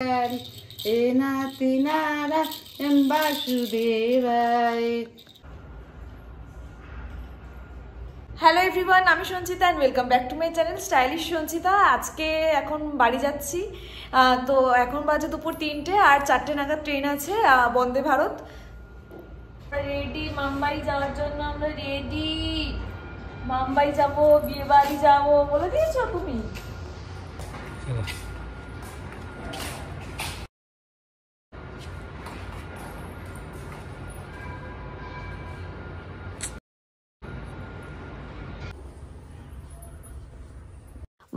Hello everyone, আমি Sanchita and welcome back to my channel stylish Sanchita. আজকে এখন বাড়ি যাচ্ছি, তো এখন বাজে দুপুর 3টে আর 4টে নাগাদ ট্রেন আছে বন্দে ভারত। রেডি মুম্বাই যাওয়ার জন্য, আমরা রেডি। মুম্বাই যাবো, বিয়ে বাড়ি যাবো, বলে দিয়েছো তুমি?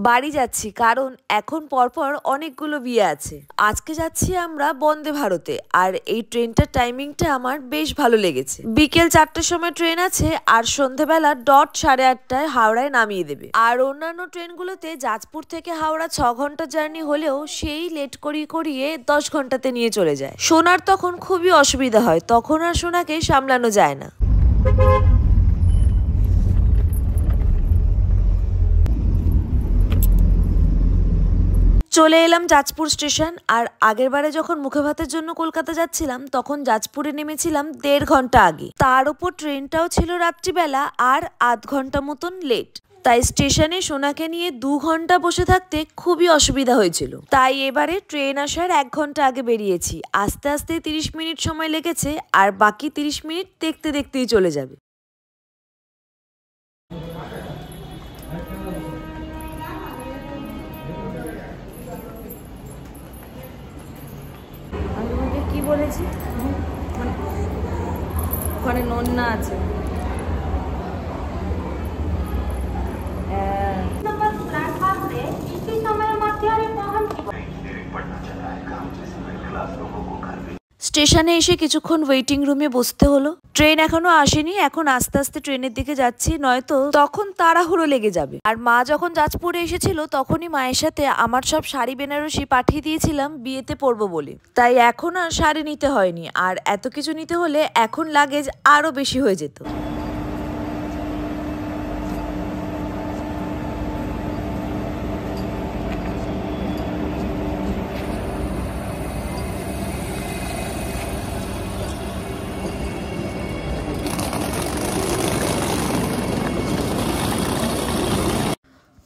বাড়ি যাচ্ছি কারণ এখন পরপর অনেকগুলো বিয়ে আছে। আজকে যাচ্ছি আমরা বন্দে ভারতে, আর এই ট্রেনটার টাইমিংটা আমার বেশ ভালো লেগেছে। বিকেল 4টার সময় ট্রেন আছে আর সন্ধ্যেবেলা ডট 8:30টায় হাওড়ায় নামিয়ে দেবে। আর অন্যান্য ট্রেনগুলোতে যাজপুর থেকে হাওড়া 6 ঘন্টা জার্নি হলেও সেই লেট করিয়ে 10 ঘন্টাতে নিয়ে চলে যায়। সোনার তখন খুবই অসুবিধা হয়, তখন আর সোনাকে সামলানো যায় না। চলে এলাম যাজপুর স্টেশন। আর আগের বারে যখন মুখে ভাতের জন্য কলকাতা যাচ্ছিলাম তখন যাজপুরে নেমেছিলাম 1.5 ঘন্টা আগে। তার উপর ট্রেনটাও ছিল রাত্রিবেলা আর আধ ঘন্টা মতন লেট। তাই স্টেশনে সোনাকে নিয়ে 2 ঘন্টা বসে থাকতে খুবই অসুবিধা হয়েছিল। তাই এবারে ট্রেন আসার 1 ঘন্টা আগে বেরিয়েছি। আস্তে আস্তে 30 মিনিট সময় লেগেছে আর বাকি 30 মিনিট দেখতে দেখতেই চলে যাবে। কি বলেছি, ওখানে নন্না আছে। স্টেশনে এসে কিছুক্ষণ ওয়েটিং রুমে বসতে হলো। ট্রেন এখনো আসেনি, এখন আস্তে আস্তে ট্রেনের দিকে যাচ্ছি, নয়তো তখন তাড়াহুড়ো লেগে যাবে। আর মা যখন যাজপুরে এসেছিল তখনই মায়ের সাথে আমার সব শাড়ি বেনারসি পাঠিয়ে দিয়েছিলাম বিয়েতে পরবো বলে। তাই এখন আর শাড়ি নিতে হয়নি, আর এত কিছু নিতে হলে এখন লাগেজ আরো বেশি হয়ে যেত।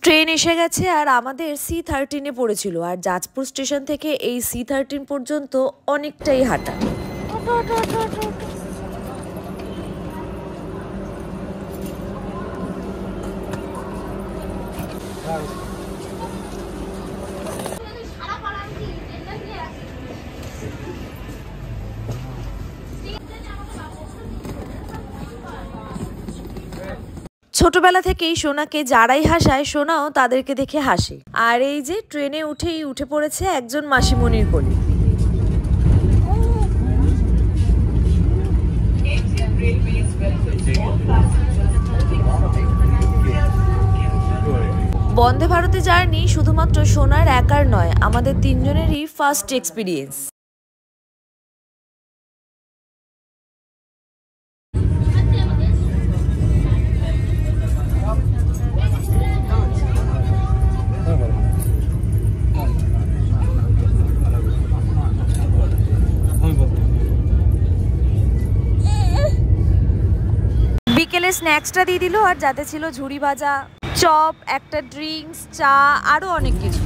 ট্রেন এসে গেছে আর আমাদের C13-এ পড়েছিল। আর যাজপুর স্টেশন থেকে এই C13 পর্যন্ত অনেকটাই হাঁটা। ছোটবেলা থেকেই সোনাকে যারাই হাসায় সোনাও তাদেরকে দেখে হাসে। আর এই যে ট্রেনে উঠে পড়েছে একজন মাসিমণির কোলে। বন্দে ভারতে জার্নি শুধুমাত্র সোনার একার নয়, আমাদের 3 জনেরই ফার্স্ট এক্সপিরিয়েন্স। বিকেলে স্ন্যাক্সটা দিয়ে দিল, আর যাতে ছিল ঝুড়ি ভাজা, চপ, একটা ড্রিঙ্কস, চা, আরো অনেক কিছু।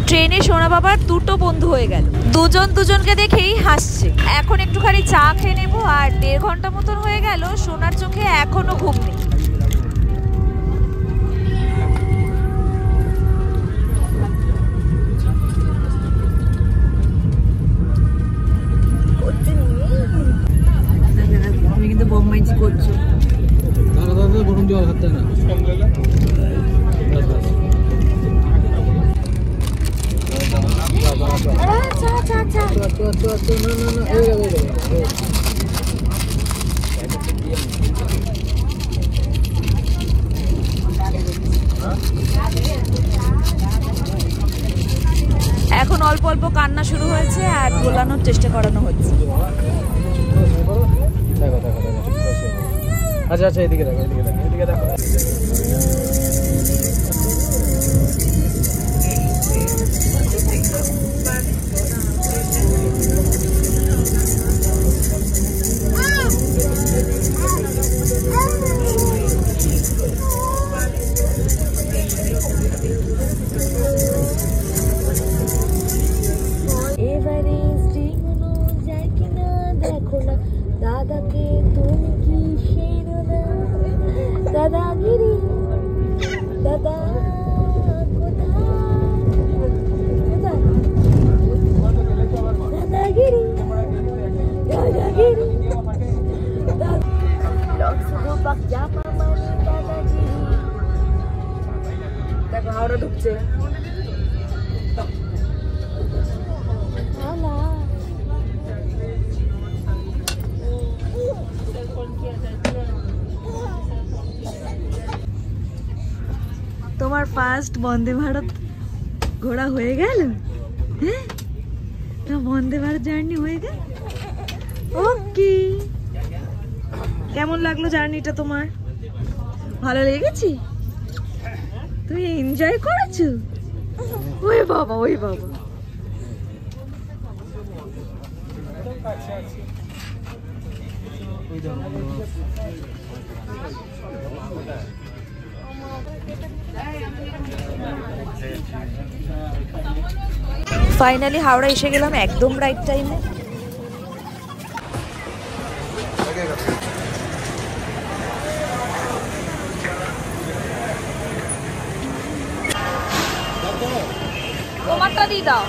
ট্রেনে সোনা বাবার 2টো বন্ধু হয়ে গেল, দুজন দুজনকে দেখেই হাসছে। এখন একটুখানি চা খেয়ে নেবো। আর 1.5 ঘন্টা মতন হয়ে গেল, সোনার চোখে এখনো ঘুম নেই। তুমি কিন্তু বোম্বাইজি করছো। গরম জল হাতে না। কান্না শুরু হয়েছে আর গোলানোর চেষ্টা করানো হচ্ছে। আচ্ছা আচ্ছা, এদিকে দেখো, এদিকে দেখো, এদিকে দেখো। দাদাকে তুমি কি সেরো না দাদাগিরি দাদা দাদাগিরি দাদাগিরি দেখো হাওড়া ঢুকছে। তোমার ফার্স্ট বন্দে ভারত ঘোরা হয়ে গেল? হ্যাঁ, বন্দে ভারত জার্নি হয়ে গেল। ওকে, কেমন লাগলো জার্নিটা তোমার? ভালো লেগেছে? তুমি এনজয় করেছো? ওই বাবা, ওই বাবা। ফাইনালি হাওড়া এসে গেলাম একদম রাইট টাইমে। তোমারটা দিয়ে দাও।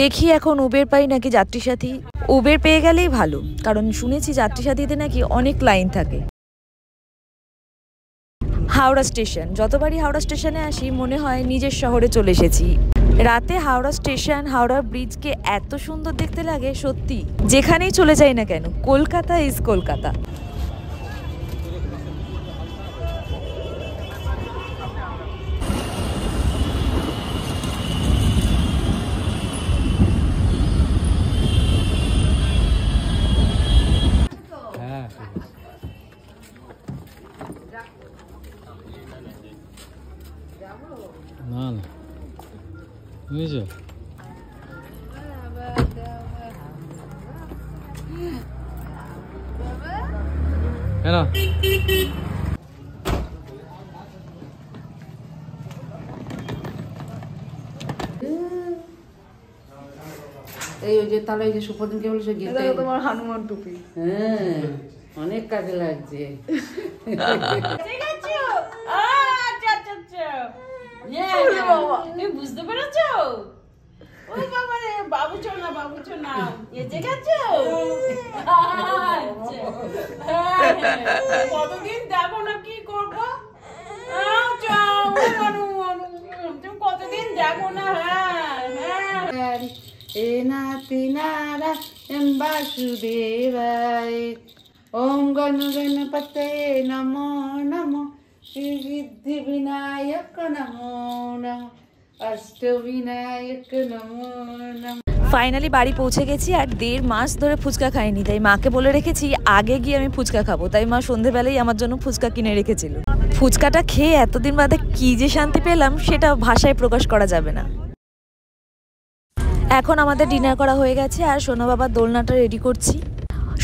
দেখি এখন উবের পাই নাকি যাত্রী সাথী। উবের পেয়ে গেলেই ভালো, কারণ শুনেছি যাত্রী সাথীতে নাকি অনেক লাইন থাকে। হাওড়া স্টেশন, যতবারই হাওড়া স্টেশনে আসি মনে হয় নিজের শহরে চলে এসেছি। রাতে হাওড়া স্টেশন, হাওড়া ব্রিজকে এত সুন্দর দেখতে লাগে, সত্যি যেখানেই চলে যাই না কেন, কলকাতা ইজ কলকাতা। না না বুঝছো, কেন এই ওই যে তাহলে এই যে সুপদিন কে বলেছে গেতে তোমার হনুমান টুপি। হ্যাঁ, অনেক কাজে লাগছে। ঠিক আছে। আচ্ছা আচ্ছা আচ্ছা। তুমি বুঝতে পেরেছো? ওই বাবা রে, বাবু চোনা বাবু চোনা এসে গেছো। কতদিন দেখো না, কি করবো? তুমি কতদিন দেখো না। হ্যাঁ এ নাতি নারা বাসুদেবায় ওম গণ গণপতে নমো নমো শ্রী সিদ্ধি বিনায়ক নমো নমো অষ্ট বিনায়ক নমো নমো। ফাইনালি বাড়ি পৌঁছে গেছি আর 1.5 মাস ধরে ফুচকা খাইনি, তাই মাকে বলে রেখেছি আগে গিয়ে আমি ফুচকা খাবো। তাই মা সন্ধেবেলায় আমার জন্য ফুচকা কিনে রেখেছিল। ফুচকাটা খেয়ে এতদিন বাদে কি যে শান্তি পেলাম সেটা ভাষায় প্রকাশ করা যাবে না। এখন আমাদের ডিনার করা হয়ে গেছে আর সোনা বাবার দোলনাটা রেডি করছি।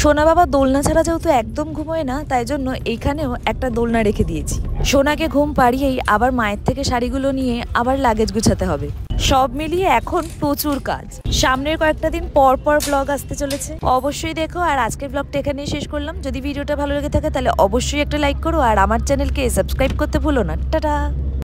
সোনা বাবা দোলনা ছাড়া যেহেতু একদম ঘুমোয় না, তাই জন্য এইখানেও একটা দোলনা রেখে দিয়েছি। সোনাকে ঘুম পাড়িয়েই আবার মায়ের থেকে শাড়িগুলো নিয়ে আবার লাগেজ গুছাতে হবে। সব মিলিয়ে এখন প্রচুর কাজ। সামনের কয়েকটা দিন পর পর ব্লগ আসতে চলেছে, অবশ্যই দেখো। আর আজকের ব্লগটা এখানেই শেষ করলাম। যদি ভিডিওটা ভালো লেগে থাকে তাহলে অবশ্যই একটা লাইক করো আর আমার চ্যানেলকে সাবস্ক্রাইব করতে ভুলো না। টাটা।